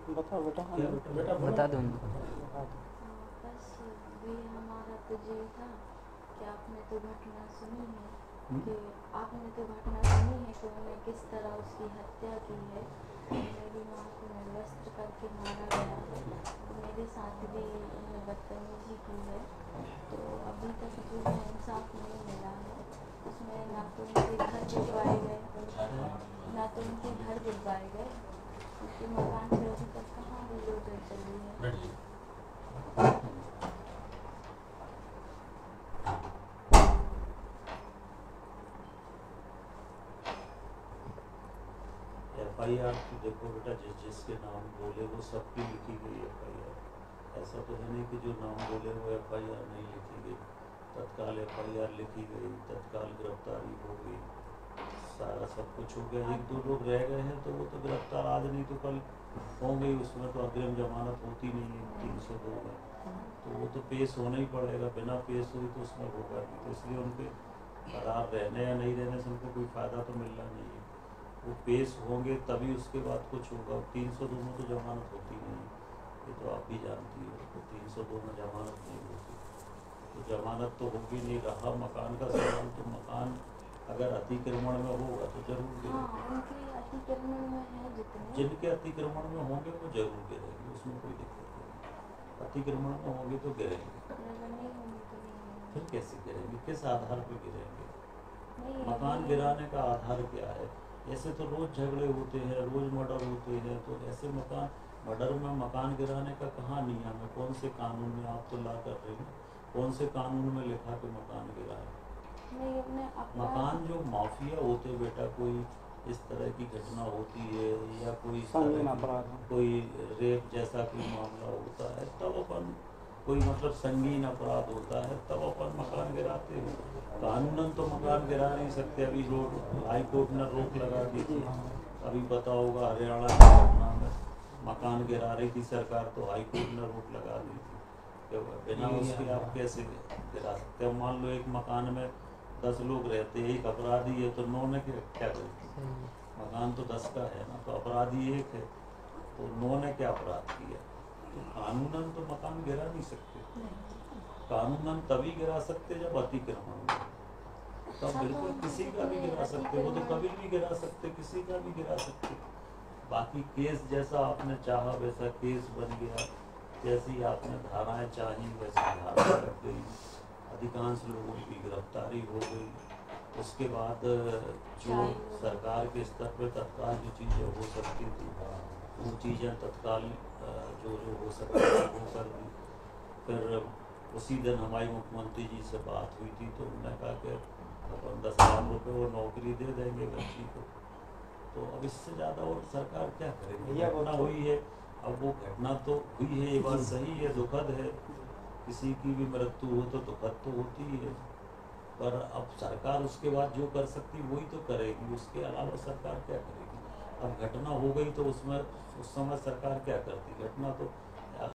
बताओ बेटा। बता दो। बस भी हमारा तो ये था कि आपने तो घटना सुनी है कि उन्होंने किस तरह उसकी हत्या की है। मेरी माँ को निर्वस्त्र करके मारा गया है। मेरे साथ भी उन्होंने बदतमीजी की है। तो अभी तक जो है इंसाफ नहीं मिला है। उसमें ना तो उनके घर गिरवाए गए, उनके मकान पे अभी तक कहाँ वो लोग चली है। FIR तो देखो बेटा, जिसके नाम बोले वो सबकी लिखी गई FIR। ऐसा तो है नहीं कि जो नाम बोले वो FIR नहीं लिखी गई। तत्काल FIR लिखी गई, तत्काल गिरफ्तारी हो गई, सारा सब कुछ हो गया। 1-2 लोग रह गए हैं तो वो तो गिरफ्तार आज नहीं तो कल होंगे। उसमें तो अग्रिम जमानत होती नहीं है 302 में, तो वो तो पेश होना ही पड़ेगा। बिना पेश हुई तो उसमें होगा नहीं। तो इसलिए उनके फरार रहने या नहीं रहने से उनको कोई फ़ायदा तो मिलना नहीं है। वो पेश होंगे तभी उसके बाद कुछ होगा। 302 में तो जमानत होती नहीं, ये तो आप भी जानती हो। तो 302 में जमानत नहीं होती, तो जमानत तो होगी नहीं। रहा मकान का सवाल, तो मकान अगर अतिक्रमण में होगा तो जरूर गिरेगा। जिनके अतिक्रमण में होंगे वो जरूर गिरेंगे, उसमें कोई दिक्कत नहीं। अतिक्रमण में होंगे तो गिरेंगे, फिर कैसे गिरेंगे, किस आधार पर गिरेंगे? मकान गिराने का आधार क्या है? ऐसे तो रोज झगड़े होते हैं, रोज मर्डर होते हैं। तो ऐसे मर्डर में मकान गिराने का कहाँ नियम है? कौन से कानून में आप तो ला कर रहे हैं? कौन से कानून में लिखा कि मकान गिराए? मकान जो माफिया होते बेटा, कोई इस तरह की घटना होती है या कोई रेप जैसा कोई मामला होता है तब अपन कोई मतलब संगीन अपराध होता है तब अपन मकान गिराते हैं। कानूनन तो मकान गिरा नहीं सकते। अभी हाई कोर्ट ने रोक लगा दी थी। अभी पता होगा हरियाणा की घटना में मकान गिरा रही थी सरकार, तो हाई कोर्ट ने रोक लगा दी थी कि बिना उसके आप कैसे गिरा सकते। अब मान लो एक मकान में 10 लोग रहते हैं, एक अपराधी है, तो 9 ने क्या करें? मकान तो 10 का है ना, तो अपराधी एक है, तो 9 ने क्या अपराध किया? तो कानूनन तो मकान गिरा नहीं सकते। कानूनन तभी गिरा सकते जब अतिक्रमण हो, तब बिल्कुल किसी का भी गिरा सकते। वो तो कभी भी गिरा सकते, किसी का भी गिरा सकते। बाकी केस जैसा आपने चाहा वैसा केस बन गया, जैसी आपने धाराएं चाही वैसी धारा लग गई, अधिकांश लोगों की गिरफ्तारी हो गई। उसके बाद जो सरकार के स्तर पर तत्काल जो चीज़ें हो सकती थी वो चीज़ें तत्काल जो हो सकती थी वो कर दी। फिर उसी दिन हमारी मुख्यमंत्री जी से बात हुई थी, तो उन्होंने कहा कि अपन 10 लाख रुपये वो नौकरी दे देंगे बच्ची को। तो अब इससे ज़्यादा और सरकार क्या करेगी? घटना हुई है, अब वो घटना तो हुई है, ये बात सही है, दुखद है। किसी की भी मृत्यु हो तो दुखद तो होती ही है, पर अब सरकार उसके बाद जो कर सकती वही तो करेगी। उसके अलावा सरकार क्या करेगी? अब घटना हो गई तो उसमें उस समय सरकार क्या करती? घटना तो